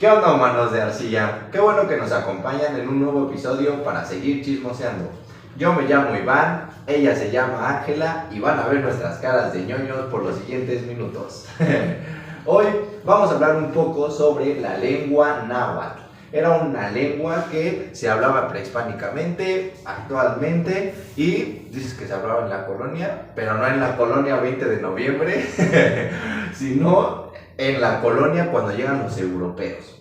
¿Qué onda, humanos de arcilla? Qué bueno que nos acompañan en un nuevo episodio para seguir chismoseando. Yo me llamo Iván, ella se llama Ángela y van a ver nuestras caras de ñoños por los siguientes minutos. Hoy vamos a hablar un poco sobre la lengua náhuatl. Era una lengua que se hablaba prehispánicamente, actualmente, y dices que se hablaba en la colonia, pero no en la colonia 20 de noviembre, sino en la colonia cuando llegan los europeos.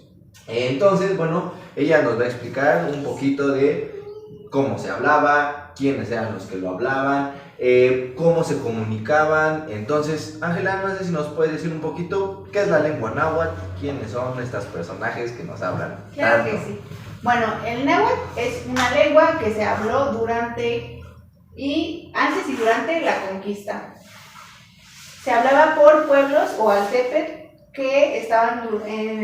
Entonces, bueno, ella nos va a explicar un poquito de cómo se hablaba, quiénes eran los que lo hablaban, cómo se comunicaban. Entonces, Ángela, no sé si nos puedes decir un poquito qué es la lengua náhuatl, quiénes son estos personajes que nos hablan. Claro que sí. Bueno, el náhuatl es una lengua que se habló antes y durante la conquista. Se hablaba por pueblos o altepetl que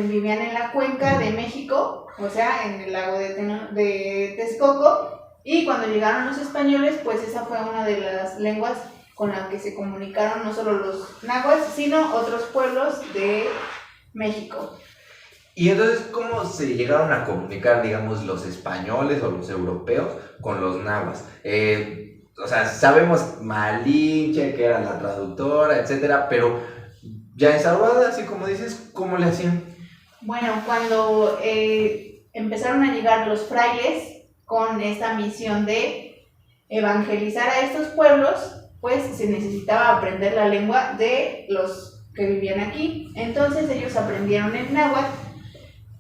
vivían en la cuenca de México, o sea, en el lago de Texcoco, y cuando llegaron los españoles, pues esa fue una de las lenguas con las que se comunicaron no solo los náhuatl, sino otros pueblos de México. Y entonces, ¿cómo se llegaron a comunicar, digamos, los españoles o los europeos con los náhuatl? O sea, sabemos Malinche, que era la traductora, etcétera, pero ya en Salvador, así como dices, ¿cómo le hacían? Bueno, cuando empezaron a llegar los frailes con esta misión de evangelizar a estos pueblos, pues se necesitaba aprender la lengua de los que vivían aquí. Entonces ellos aprendieron el náhuatl,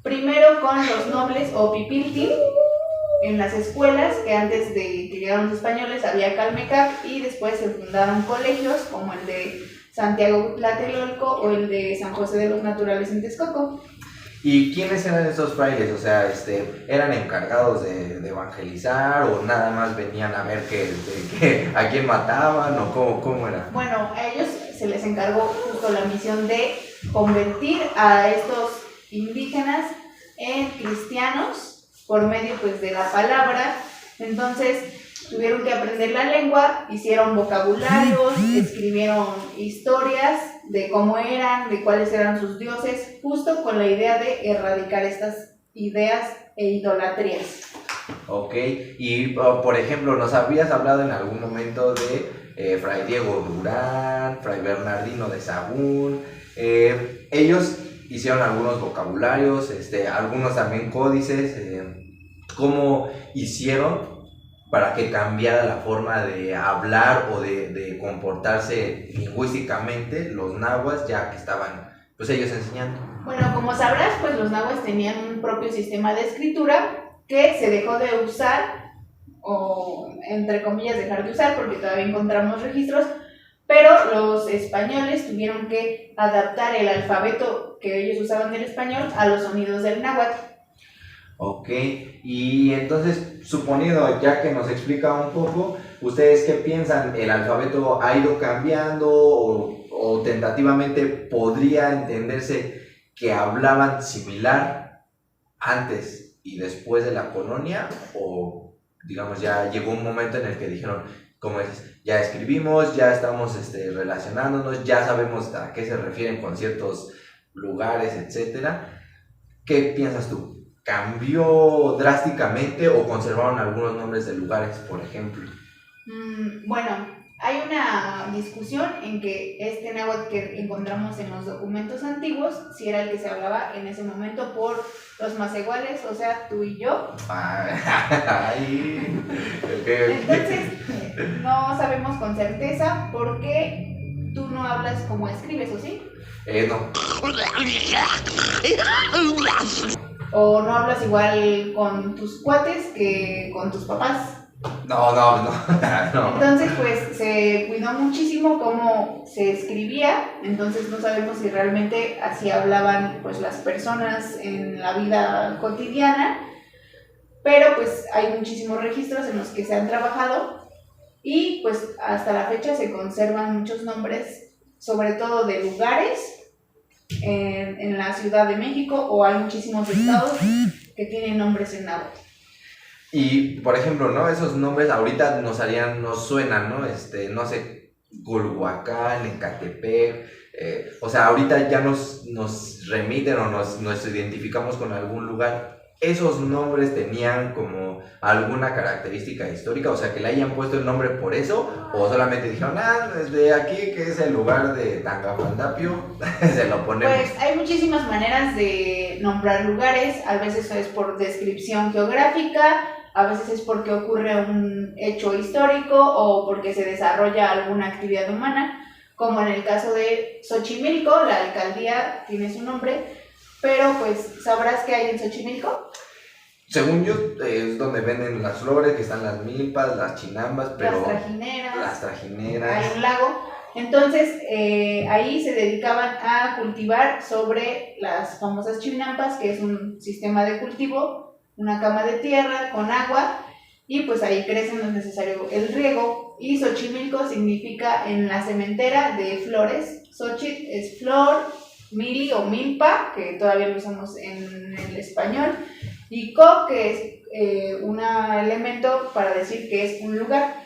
primero con los nobles o pipiltin, en las escuelas, que antes de que llegaran los españoles había Calmecac, y después se fundaron colegios como el de Santiago Tlatelolco o el de San José de los Naturales en Texcoco. ¿Y quiénes eran esos frailes? O sea, ¿eran encargados de evangelizar o nada más venían a ver a quién mataban o cómo era? Bueno, a ellos se les encargó justo la misión de convertir a estos indígenas en cristianos por medio pues de la palabra. Entonces tuvieron que aprender la lengua, hicieron vocabularios, escribieron historias de cómo eran, de cuáles eran sus dioses, justo con la idea de erradicar estas ideas e idolatrías. Ok, y por ejemplo, ¿nos habías hablado en algún momento de Fray Diego Durán, Fray Bernardino de Sahagún? Ellos hicieron algunos vocabularios, algunos también códices. ¿Cómo hicieron para que cambiara la forma de hablar o de comportarse lingüísticamente los náhuatl, ya que estaban pues ellos enseñando? Bueno, como sabrás, pues los náhuatl tenían un propio sistema de escritura que se dejó de usar, o entre comillas dejar de usar, porque todavía encontramos registros, pero los españoles tuvieron que adaptar el alfabeto que ellos usaban del español a los sonidos del náhuatl. Ok, y entonces, suponiendo, ya que nos explica un poco, ¿ustedes qué piensan? ¿El alfabeto ha ido cambiando o tentativamente podría entenderse que hablaban similar antes y después de la colonia? ¿O, digamos, ya llegó un momento en el que dijeron, como dices, ya escribimos, ya estamos relacionándonos, ya sabemos a qué se refieren con ciertos lugares, etcétera? ¿Qué piensas tú? ¿Cambió drásticamente o conservaron algunos nombres de lugares, por ejemplo? Bueno, hay una discusión en que este náhuatl que encontramos en los documentos antiguos, si era el que se hablaba en ese momento por los masehuales, o sea, tú y yo. Ay, okay. Entonces, no sabemos con certeza porque tú no hablas como escribes, ¿o sí? No. ¿O no hablas igual con tus cuates que con tus papás? No. Entonces, pues, se cuidó muchísimo cómo se escribía, entonces no sabemos si realmente así hablaban, pues, las personas en la vida cotidiana, pero, pues, hay muchísimos registros en los que se han trabajado y, pues, hasta la fecha se conservan muchos nombres, sobre todo de lugares en la Ciudad de México, o hay muchísimos estados que tienen nombres en náhuatl. Y, por ejemplo, ¿no? Esos nombres ahorita nos suenan, ¿no? No sé, Culhuacán, Ecatepec, o sea, ahorita ya nos remiten o nos identificamos con algún lugar. ¿Esos nombres tenían como alguna característica histórica? O sea, que le hayan puesto el nombre por eso, o solamente dijeron, desde aquí que es el lugar de Tangamandapio, se lo ponemos. Pues hay muchísimas maneras de nombrar lugares, a veces es por descripción geográfica, a veces es porque ocurre un hecho histórico o porque se desarrolla alguna actividad humana, como en el caso de Xochimilco, la alcaldía tiene su nombre, pero pues, ¿sabrás qué hay en Xochimilco? Según yo, es donde venden las flores, que están las milpas, las chinambas, pero... Las trajineras. Hay un lago. Entonces, ahí se dedicaban a cultivar sobre las famosas chinampas, que es un sistema de cultivo, una cama de tierra con agua, y pues ahí crecen, no es necesario el riego. Y Xochimilco significa en la cementera de flores. Xochitl es flor, mili o milpa, que todavía lo usamos en el español, y co, que es un elemento para decir que es un lugar.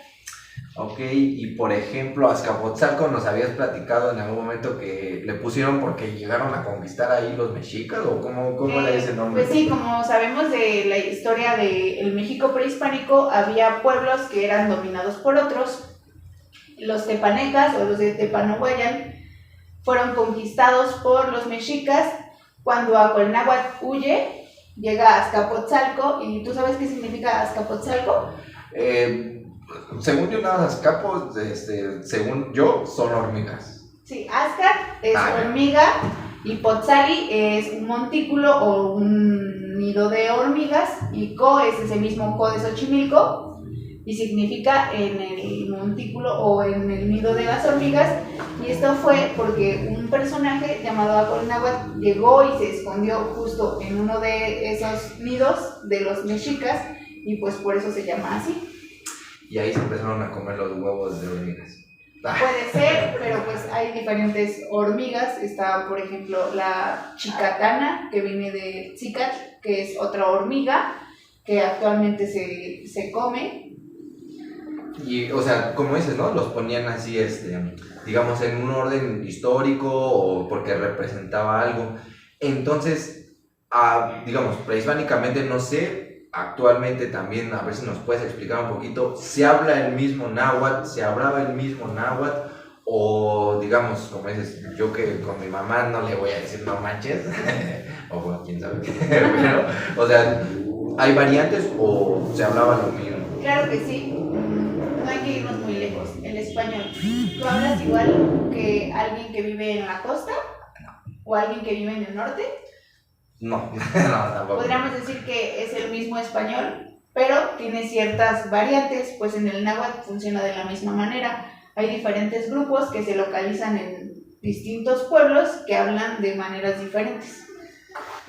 Ok, y por ejemplo, Azcapotzalco nos habías platicado en algún momento que le pusieron porque llegaron a conquistar ahí los mexicas, o cómo era ese nombre. Pues sí, como sabemos de la historia del México prehispánico, había pueblos que eran dominados por otros. Los tepanecas o los de Tepanohuayán fueron conquistados por los mexicas. Cuando Acolnáhuatl huye, llega a Azcapotzalco. ¿Y tú sabes qué significa Azcapotzalco? Según yo, nada, Azcapo, según yo, son hormigas. Sí, Azcat es hormiga y Potzali es un montículo o un nido de hormigas, y Co es ese mismo Co de Xochimilco y significa en el montículo o en el nido de las hormigas. Y esto fue porque un personaje llamado Acolnáhuatl llegó y se escondió justo en uno de esos nidos de los mexicas, y pues por eso se llama así. Y ahí se empezaron a comer los huevos de hormigas. Puede ser, pero pues hay diferentes hormigas. Está, por ejemplo, la chicatana, que viene de Tzicatl, que es otra hormiga que actualmente se come. Y, o sea, como dices, ¿no? Los ponían así, digamos, en un orden histórico o porque representaba algo. Entonces, digamos, prehispánicamente, no sé, actualmente también, a ver si nos puedes explicar un poquito, ¿se habla el mismo náhuatl, se hablaba el mismo náhuatl? O, digamos, como dices, yo que con mi mamá no le voy a decir no manches, o bueno, quién sabe qué, pero, o sea, ¿hay variantes o se hablaba lo mismo? Claro que sí. No hay que irnos muy lejos. El español. ¿Tú hablas igual que alguien que vive en la costa? No. ¿O alguien que vive en el norte? No, no, tampoco. Podríamos decir que es el mismo español, pero tiene ciertas variantes, pues en el náhuatl funciona de la misma manera. Hay diferentes grupos que se localizan en distintos pueblos que hablan de maneras diferentes.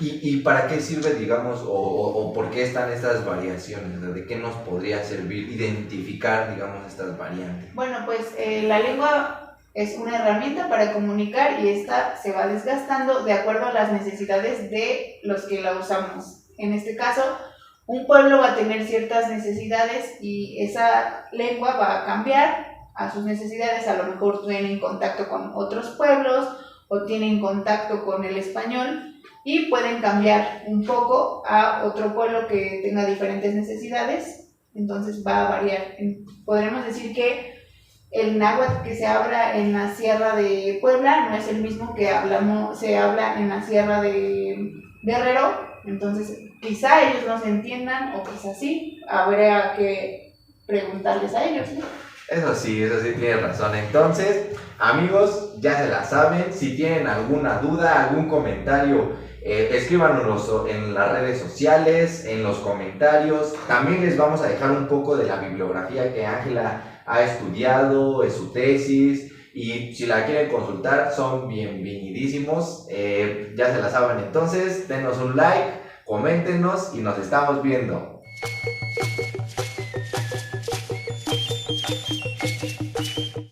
¿Y para qué sirve, digamos, o por qué están estas variaciones? ¿De qué nos podría servir identificar, digamos, estas variantes? Bueno, pues la lengua es una herramienta para comunicar, y esta se va desgastando de acuerdo a las necesidades de los que la usamos. En este caso, un pueblo va a tener ciertas necesidades y esa lengua va a cambiar a sus necesidades. A lo mejor tienen contacto con otros pueblos o tienen contacto con el español, y pueden cambiar un poco a otro pueblo que tenga diferentes necesidades. Entonces va a variar. Podremos decir que el náhuatl que se habla en la Sierra de Puebla no es el mismo que se habla en la Sierra de Guerrero. Entonces quizá ellos no se entiendan, o quizá sí. Habría que preguntarles a ellos, ¿no? Eso sí, tienes razón. Entonces, amigos, ya se la saben. Si tienen alguna duda, algún comentario, escríbanos en las redes sociales, en los comentarios. También les vamos a dejar un poco de la bibliografía que Ángela ha estudiado, es su tesis, y si la quieren consultar son bienvenidísimos. Ya se la saben. Entonces, denos un like, coméntenos y nos estamos viendo.